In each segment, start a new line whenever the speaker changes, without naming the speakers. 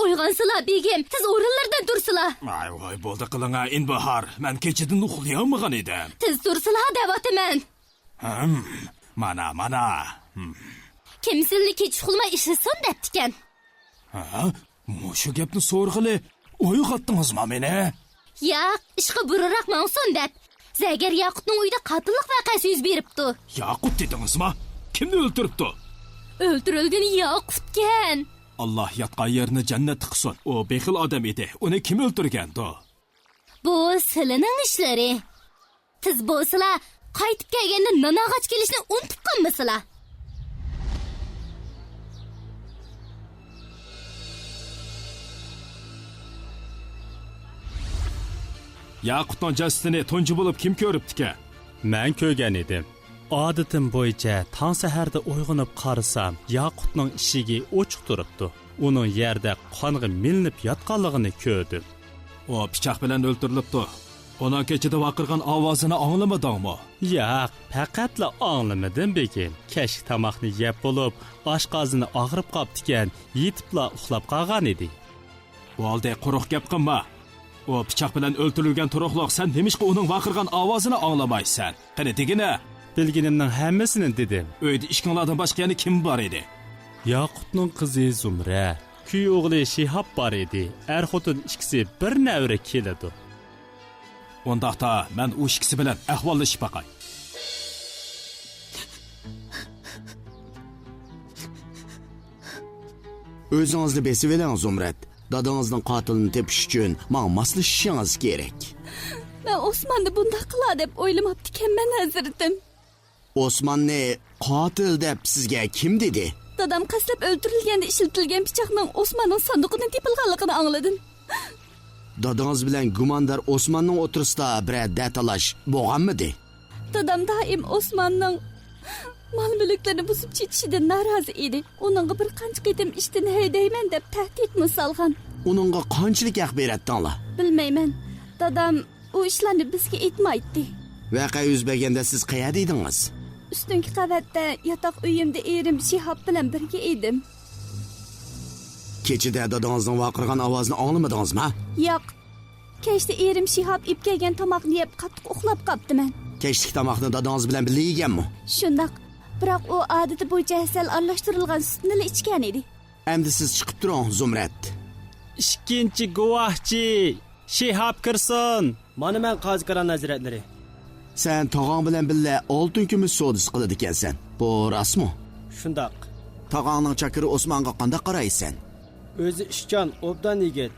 Uyg'onsizlar begim, siz o'rinlardan tursizlar.
Voy, bo'ldi qilinga Inbahor. Men kechadan uxlayolmagan edim.
Siz tursizlar deyapman.
Mana.
Kimsinli kech uxlamay ishlasin debdikan.
Mushu gapni so'rg'ili uyg'otdingizmi meni?
Yo'q, ishga burroq mavsun deb. Zagar Yaqutning uyida qotillik voqeasi yuz beribdi.
Yaqut dedingizmi? Kimni o'ldiribdi?
O'ldirilgan Yaqutgan.
Allah yatgan yerini jannat qilsin. O bexil odam edi. Uni kim o'ldirgandi?
Bu sizlarning ishlari. Siz bo'lsizlar qaytib kelganda nanog'ach kelishni unutib qolmasizlar.
Yaqutning jasadini tunji bo'lib kim ko'ribdi-ki?
Men ko'rgan edim. Odatim bo'yicha tong saharda uyg'onib qarasam, Yaqutning eshigi ochiq turibdi. Uning yerda qonga milinib yotganligini ko'rdim.
O pichoq bilan o'ldirilibdi. Ona kechida vaqirgan ovozini anglamadingmi?
Yo'q, faqatla anglamadim begim. Kechki tomoqni yeb bo'lib, oshqozini og'rib qoptikan, yetibla uxlab qolgan edi.
Bo'ldi, quruq gap qilma. O pichoq bilan o'ldirilgan turuqloq, sen nemishqa uning vaqirgan ovozini anglamaysan? Qani degina?
Bilginimning hammasini dedim.
Uyda ishqinglardan boshqa yana kim bor edi?
Yaqutning qizi Zumra, kuy o'g'li Shihab bor edi. Er-xotin ikkisi bir navra keladi.
Ondaqda men u ikkisi bilan ahvollashib baqay.
O'zingizni besib oling Zumrat. Dadangizning qotilini tepish uchun menga moslashishingiz kerak.
Men Osmonni bunday qiladi deb o'ylamabdi-kanman hazratim.
Osmonni qotil deb sizga kim dedi?
Dadam qaslab o'ldirilganda ishlatilgan pichoqning Osmonning sanduqidan tepilganligini angladim.
Dadangiz bilan gumondor Osmonning o'tirisida bir datalash bo'lganmidi?
Dadam doim Osmonning mal mulklarini buzib chetishidan norozi edi. Uningga bir qancha qitim ishdan haydayman deb tahdid solgan.
Uningga qanchalik haq beratdinglar?
Bilmayman. Dadam u ishlarni bizga aytmaydi.
Voqea yuz berganda siz qayerda edingiz?
Ustungi qavatda yotoq uyimda erim Shihab bilan birga edim.
Kechida dadangizning vaqirgan ovozini anglamadingizmi?
Yo'q. Kechda erim Shihab ib kelgan tomoqni yeb qattiq uxlab qoptiman.
Kechki tomoqni dadangiz bilan birga yeganmi?
Shundoq. Biroq u odati bo'yicha asal aralashtirilgan sutni ichgan edi.
Endi siz chiqib turing Zumrat.
Ikkinchi guvohchi Shihab kirsin.
Mana men Qoziqaron hazratlari.
Sen tog'ong bilan birga oltin kumush savdosi qiladi ekansan. Bu rostmi?
Shundoq.
Tog'ongning chakiri Osmonga qanday qaraysan?
O'zi ishchan, obdan yigit.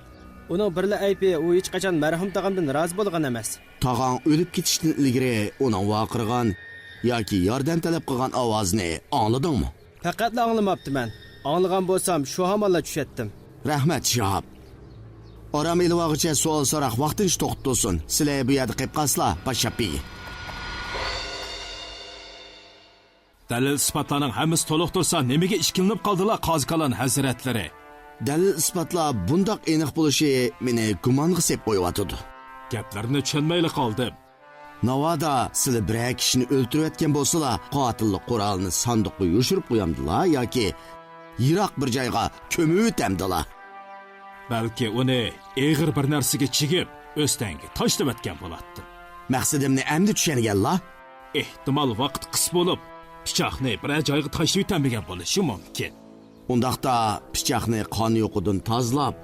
Uning birla aybi u hech qachon marhum tog'amdan rozi bo'lgan emas.
Tog'ong o'lib ketishdan ilgari uning vaqirgan yoki yordam talab qilgan ovozini angladingmi?
Faqatla anglamabdiman. Anglagan bo'lsam shu hamonla tushatdim.
Rahmat Shihab. Oram ilvog'icha savol so'roq vaqtingiz to'xtatsin. Sizlar bu yerda qolib qolsizlar, Pashapi.
Dalil isbotlarning hammasi to'liq tursa, nimaga ishkilinib qoldilar Qoziqaron hazratlari?
Dalil isbotlar bundoq aniq bo'lishi meni gumonga sep qo'yatdi.
Gaplarni tushunmayli qoldim.
Navoda sizlar bir kishini o'ldirayotgan bo'lsalar, qotillik qurolini sanduqqa yushirib qo'yamdilar yoki yiroq bir joyga ko'mib o'tamdilar.
Balki uni eg'ir bir narsaga chigib, o'stangi tashlab o'tgan bo'ladi.
Maqsadimni endi tushunganlar?
Ehtimol vaqt qis bo'lib, pichoqni bir joyga tashlab o'tamagan bo'lishi mumkin.
Undaqda pichoqni qon yo'qidan tozalab,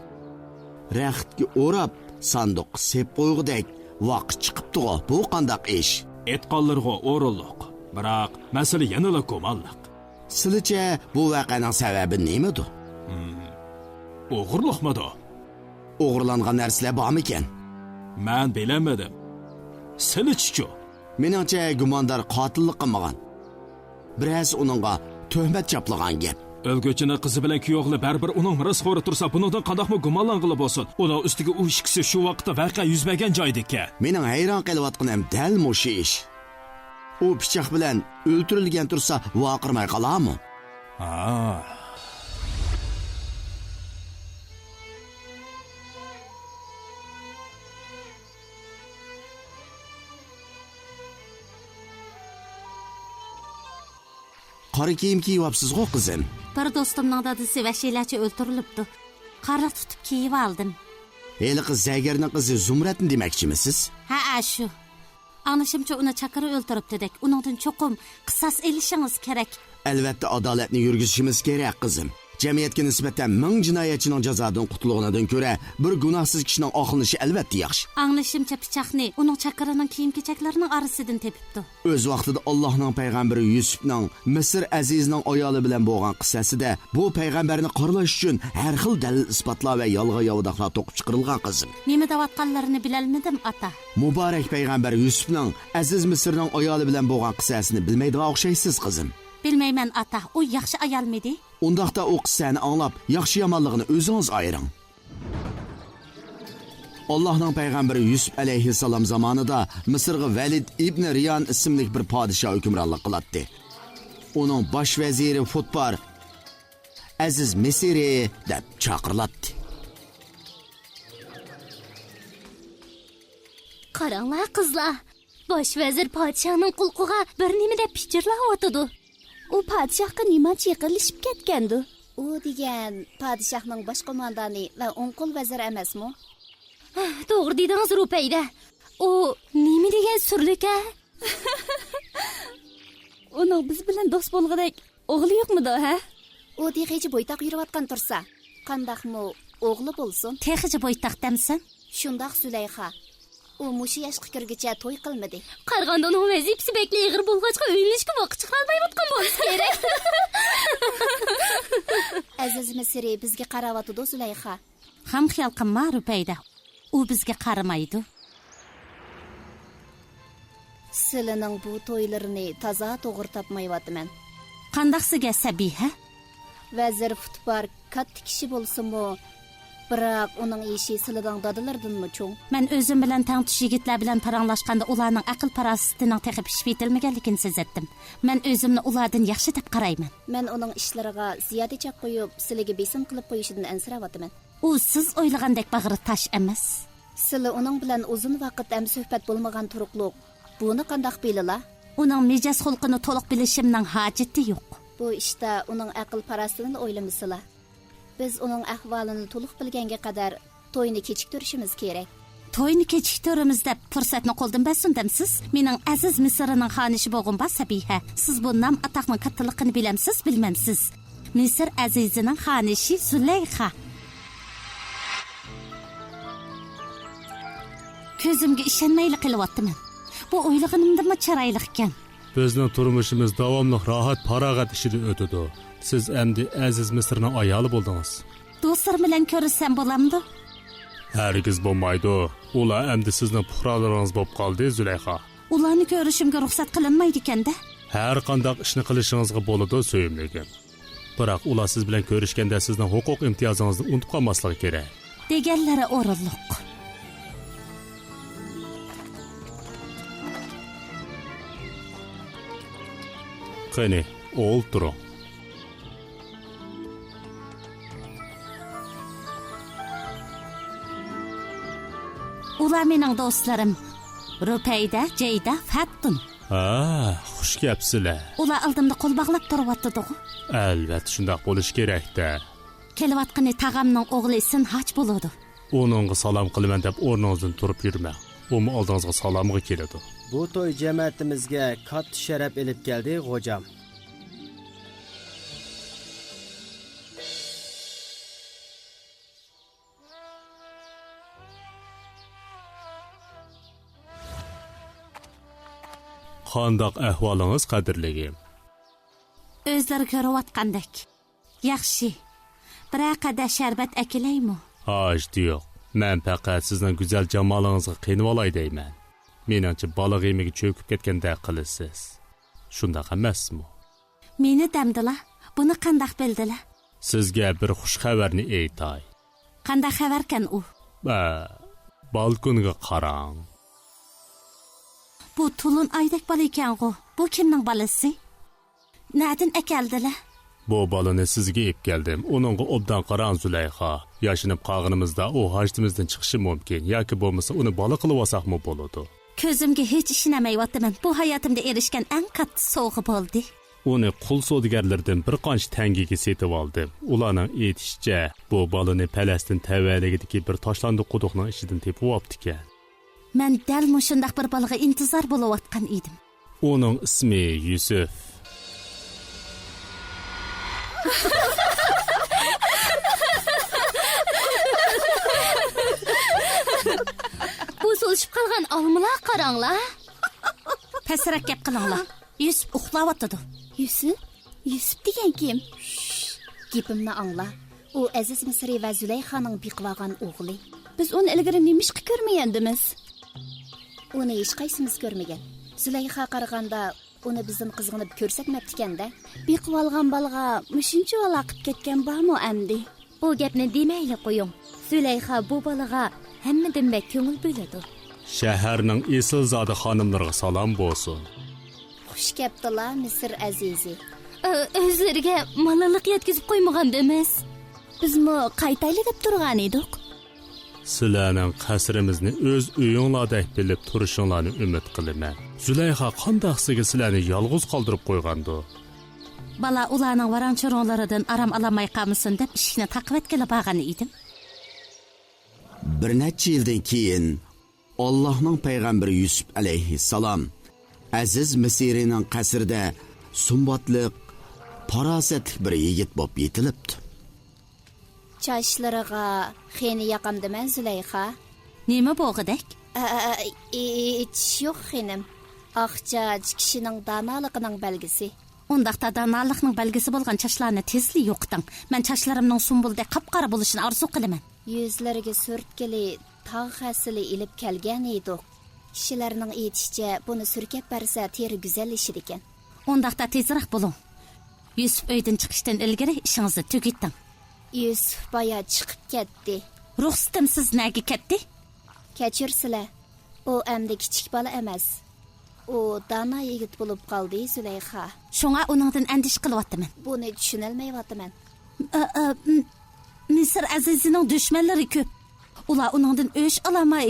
raxtga o'rab, sanduq sep qo'ygudek vaqt chiqibdi. Bu qandaq ish?
Etqonlarga o'rinliq, biroq masala yanada ko'malliq.
Sizlarcha bu voqeaning sababi nimadi?
O'g'irliqmidi?
O'g'irlangan narsalar bormi ekan?
Men bilamadim. Sizlarchi?
Meningcha gumondor qotillik qilmagan. Biroz uningga tuhmat chaplagan gap.
O'lguvchining qizi bilan kuyovli baribir uning mirosxo'ri tursa, bundan qandoqmi gumonlanqili bo'lsin? Uning ustiga u ikkisi shu vaqtda voqea yuz bergan joydaki.
Mening hayron qolayotganim dal mushu ish. U pichoq bilan o'ldirilgan tursa, vaqirmay qolarmi? Qora kiyim kiyyapsiz-ku qizim.
Bir do'stimning dadasi vahshiylarcha o'ldirilibdi.
Qara tutib kiyib oldim.
Heli qiz Zagarning qizi Zumratni demoqchimisiz?
Ha, shu. Anlaşımca uni chaqirib o'ltirib dedik. Uningdan cho'qim qisas elishingiz kerak.
Albatta adolatni yurgizishimiz kerak qizim. Jamiyatga nisbatan ming jinoyatchining jazodan qutulganidan ko'ra bir gunohsiz kishining oqlanishi albatta yaxshi.
Anglashimcha pichoqni uning chaqirining kiyim-kechaklarining orasidan tepibdi.
O'z vaqtida Allohning payg'ambari Yusufning Misr azizining ayoli bilan bo'lgan qissasida bu payg'ambarni qoralash uchun har xil dalil isbotlar va yolg'on yovdoqlar to'qib chiqarilgan qizim.
Nima deyotganlarini bilolmadim, ota.
Muborak payg'ambar Yusufning aziz Misrning ayoli bilan bo'lgan qissasini bilmaydigan o'xshaysiz qizim.
Bilmayman, ota. U yaxshi ayolmidi?
Undaqda o qissani anglab, yaxshi yomonligini o'zingiz ayring. Allohning payg'ambari Yusuf alayhissalom zamonida Misrga Valid ibn Riyan ismli bir podshoh hukmronlik qiladi. Uning bosh vaziri Futbar Aziz Misri deb chaqiriladi.
Qaranglar qizlar. Bosh vazir podshohning qulqiga bir nima deb pichirlayotdi. U podshohga nima chiqilishib ketgandi?
U degan podshohning bosh qo'mondoni va o'ng qo'l vazir emasmi?
To'g'ri dedingiz, Rupayda. U nima degan surlik-a? Uning biz bilan do'st bo'lg'idek o'g'li yo'qmidi, ha?
U dexichi bo'ytoq yurayotgan tursa, qandaqmi o'g'li bo'lsin?
Texichi bo'ytoq demsin?
Shundoq Zulayxa. U mushi yoshga kirgicha to'y qilmadi.
Qarg'anda uning vazifasi bekli ig'ir bo'lg'achqa o'ynashga vaqt chiqarmayotgan bo'lsa kerak.
Aziz Misri bizga qaravotdi Zulayxa.
Ham xiyol qilma, Rupayda. U bizga qaramaydi.
Silining bu to'ylarini toza to'g'ri topmayapman.
Qandaqsiga Sabiha?
Vazir Futbar katta kishi bo'lsa-mu, biroq uning ishi silidan dadalardanmi cho'ng?
Men o'zim bilan tang tush yigitlar bilan paranglashganda ularning aql parasitining teqib pishib yetilmaganligini sezdim. Men o'zimni ulardan yaxshi deb qarayman.
Men uning ishlariga ziyoda chaq qo'yib, sizlarga besim qilib qo'yishidan ansirayapman.
U siz o'ylagandek bag'ri tosh emas.
Sizlar uning bilan uzun vaqt ham suhbat bo'lmagan turuqliq. Buni qandoq bilala?
Uning mijoz xulqini to'liq bilishimning hojati yo'q.
Bu ishda uning aql parastini o'ylamasizlar. Biz uning ahvolini to'liq bilganga qadar to'yni kechiktirishimiz kerak.
To'yni kechiktiramiz deb fursatni qo'ldan basundamsiz? Mening aziz Misrning xonishi bo'lgan ba Sabiha. Siz bu nom atoqning kattaligini bilamsiz, bilmamsiz? Misr azizining xonishi Zulayxa. Ko'zimga ishonmayli qilyapman. Bu o'ylaganimdan chiroyli ekan.
Bizning turmushimiz davomli rohat farog'at ichida o'tadi. Siz endi aziz Misrning ayoli bo'ldingiz.
Do'stlar bilan ko'rsam bo'lamdi?
Hargiz bo'lmaydi. Ular endi sizning puhralaringiz bo'lib qoldi, Zulayxa.
Ularni ko'rishimga ruxsat qilinmaydi ekanda.
Har qanday ishni qilishingizga bo'ladi, so'yimligim. Biroq ular siz bilan ko'rishganda sizning huquq imtiyozingizni unutib qolmasligi kerak.
Deganlari o'rinliq.
Qani, o'ltiring.
Ular mening do'stlarim. Rupayda, Jayda, Fattun.
Xush gapsizlar.
Ular oldimda qo'l bog'lab turibdi.
Albatta shunday bo'lish kerak-da.
Kelayotgan tag'amning o'g'li Sinhaj bo'ladi.
Uningga salom qilaman deb o'rningizdan turib yurmang. U oldingizga salomga keladi.
Bu to'y jamoatimizga katta sharaf elib keldi, xo'jam.
Qandoq ahvolingiz, qadrligim?
O'zlari ko'rayotgandek. Yaxshi. Biraqada sharbat akilaymi?
Hoj yo'q. Men faqat sizning go'zal jamolingizga qiynab olay deyman. Meningcha baliq yemiga cho'kib ketganda qilasiz. Shunday emasmi?
Meni damdilar. Buni qandoq bildilar?
Sizga bir xush xabarni aytay.
Qanday xabarkan u?
Balkonga qarang.
Bu tulun aydak bola ekan-ku. Bu kimning bolasi? Nadin akaldilar?
Bu balani sizga ep keldim. Uningga obdan qarang, Zulayxa. Yashinib qolganimizda u hajtimizdan chiqishi mumkin yoki bo'lmasa uni bola qilib olsaqmi bo'ladi.
Ko'zimga hech ishonamayapman. Bu hayotimda erishgan eng katta sovg'a bo'ldi.
uni qul savdogarlardan bir qancha tangaga setib oldi. Ularning aytishicha, bu balani Falastin tavalligidagi bir toshlandiq quduqning ichidan tepib olibdi-ekan.
Men dal mushundaq bir balaga intizor bo'layotgan edim.
Uning ismi Yusuf.
Bu so'lishib qolgan olmalar qaranglar. Pasrak gap qilinglar. Yusuf uxlayotdi.
Yusuf degan kim? Gapimni angla. U Aziz Misri va Zulayxaning biqvagan o'g'li.
Biz uni ilgari nimishqa ko'rmagandimiz.
Uni hech qaysimiz ko'rmagan. Zulayxa qaraganda uni bizdan qizg'inib ko'rsatmabdi-kanda.
Biqib olgan balga mushuncha vaqt ketgan bormi amdi?
Bu gapni demayli qo'ying. Zulayxa bu balaga hammadan bak ko'ngil bo'ladi.
Shaharning esil zodi xonimlariga salom bo'lsin.
Xush kelibdilar Misr azizi.
O'zlariga malaliq yetkazib qo'ymagandimiz. Bizmi qaytayli deb turgan edik.
Sizlarning qasrimizni o'z uyinglardek bilib turishinglarni umid qilaman. Zulayxa qandaqsiga sizlarni yolg'iz qoldirib qo'ygandi.
Bala ularning varanchironlaridan aram olamay qolmasin deb ishni taqvatga borgan edim.
Bir necha yildan keyin Allohning payg'ambari Yusuf alayhissalom Aziz Misrining qasrida sumbatliq, farosatli bir yigit bo'lib yetilibdi.
Chashlariga xeni yaqamdiman Zulayxa.
Nima bo'g'idak?
Yo'q xenim. Aqchaj kishining danoliqining belgisi.
Undaqda danolikning belgisi bo'lgan chashlarni tezli yo'qiting. Men chashlarimning sumbuldek qop-qora bo'lishini orzu qilaman.
Yuzlariga surtkili tog' hasili ilib kelgan edik. Kishilarning aytishicha, buni surkab bersa teri go'zallashir ekan.
Undaqda tezroq bo'ling. Yusuf uydan chiqishdan ilgari ishingizni tugating.
Yusuf baya chiqib ketdi.
Ruxsatimsiz nega ketdi?
Kechirsizlar. U endi kichik bola emas. U dana yigit bo'lib qoldi Zulayxa.
Shunga uningdan andish qilyapman.
Buni tushunolmayapman.
Misr azizining dushmanlari ko'p. Ular uningdan o'sh olamay,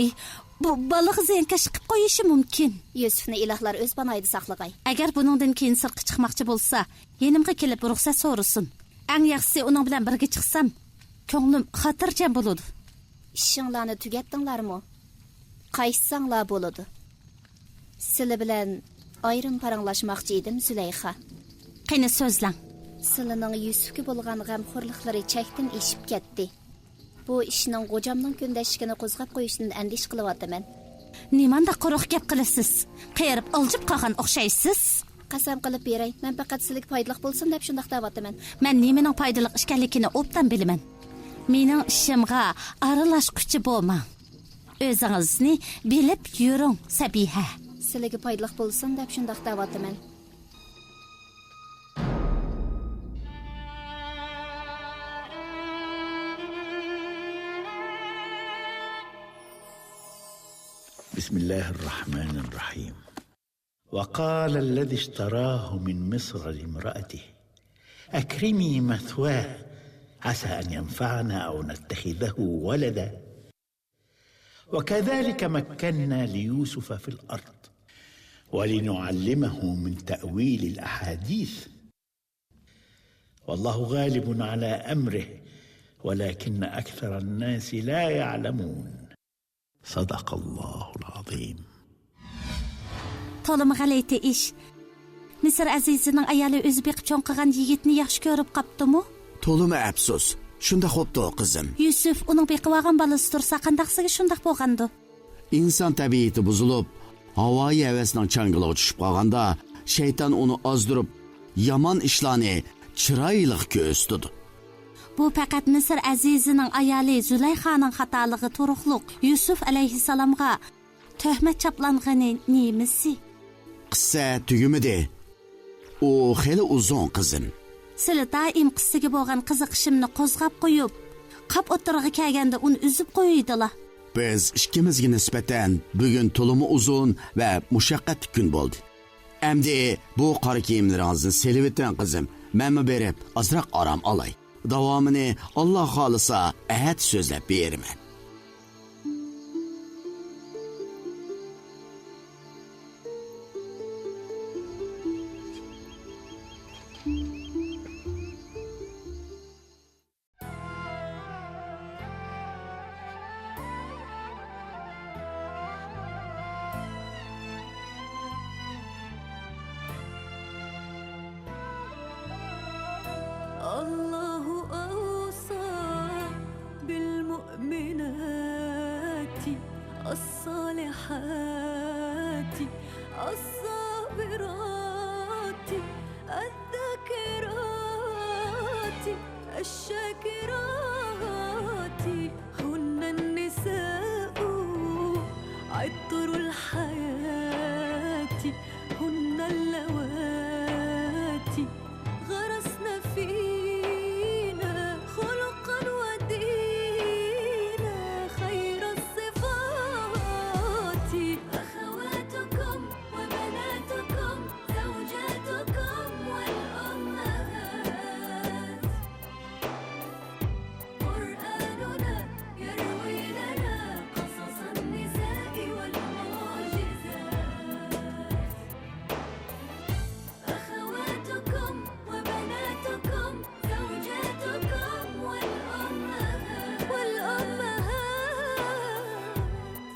bu balig' ziyankash qilib qo'yishi mumkin.
Yusufni ilohlar o'z panoyida saqlag'ay.
Agar buningdan keyin sirtqa chiqmoqchi bo'lsa, yenimga kelib ruxsat so'rasin. Eng yaxshisi uning bilan birga chiqsam, ko'nglim xotirjam bo'ladi.
Ishinglarni tugatdinglarmi? Qaytsanglar bo'ladi. Sizlar bilan ayrim paranglashmoqchi edim Zulayxa.
Qani so'zlang.
Sizlarning Yusufga bo'lgan g'amxo'rliklari chekdan eshib ketdi. Bu ishning g'ojamning kundashligini qo'zg'ab qo'yishidan andish qilyapman.
Nimanda quruq gap qilasiz? Qayirib oljib qolgan o'xshaysiz.
Qasam qilib beray, men faqat sizlik foydali bo'lsin deb shunday deyapman.
Men nimaning foydali ekanligini obdan bilaman. Mening ishimga aralashquchi bo'lma. O'zingizni bilib yuring, Sabiha.
Sizlarga foydali bo'lsin deb shunday deyapman.
بسم الله الرحمن الرحيم. وقال الذي اشتراه من مصر لامرأته أكرمي مثواه عسى أن ينفعنا أو نتخذه ولدا وكذلك مكنا ليوسف في الأرض ولنعلمه من تأويل الأحاديث والله غالب على أمره ولكن أكثر الناس لا يعلمون صدق الله العظيم.
To'lim g'alayti ish. Misr azizining ayoli o'zi beqib cho'ng qilgan yigitni yaxshi ko'rib qopdimi?
To'limi afsus. Shunda xo'pdi qizim.
Yusuf uning beqib olgan balasi tursa qandaqsiga shundaq bo'lgandi?
Inson tabiati buzilib, havoyi havasning changaliga tushib qolganda, shayton uni ozdirib, yomon ishlarni chiroyli ko'rsatdi.
Bu faqat Misr azizining ayoli Zulayxaning xatoligi turuqliq Yusuf alayhissalomga tuhmat chaplangani nemisi?
Qissa tugimidi. U xeli uzun qizim.
Sizlar doim qissaga bo'lgan qiziqishimni qo'zg'ab qo'yib, qap o'tirig'i kelganda uni uzib qo'ydilar.
Biz ikkimizga nisbatan bugun to'limi uzun va mushaqqatli kun bo'ldi. Endi bu qora kiyimlaringizni selvitan qizim. Menmi berib, ozroq orom olay. Davomini Alloh xolisa ahad so'zlab beraman.
الصالحات الصابرات الذاكرات الشاكرات هن النساء عطر الحياة هن اللواتي غرسن فينا خلقا ودينا خير الصفات أخواتكم وبناتكم زوجاتكم والأمهات قرآننا يروي لنا قصص النساء والمعجزات أخواتكم وبناتكم زوجاتكم والأمهات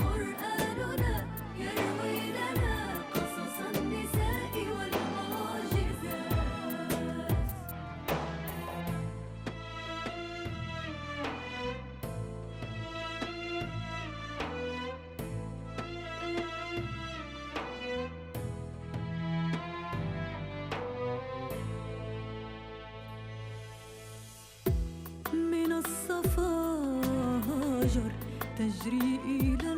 قرآننا يروي لنا قصص النساء والمعجزات من الصفاجر تجري إلى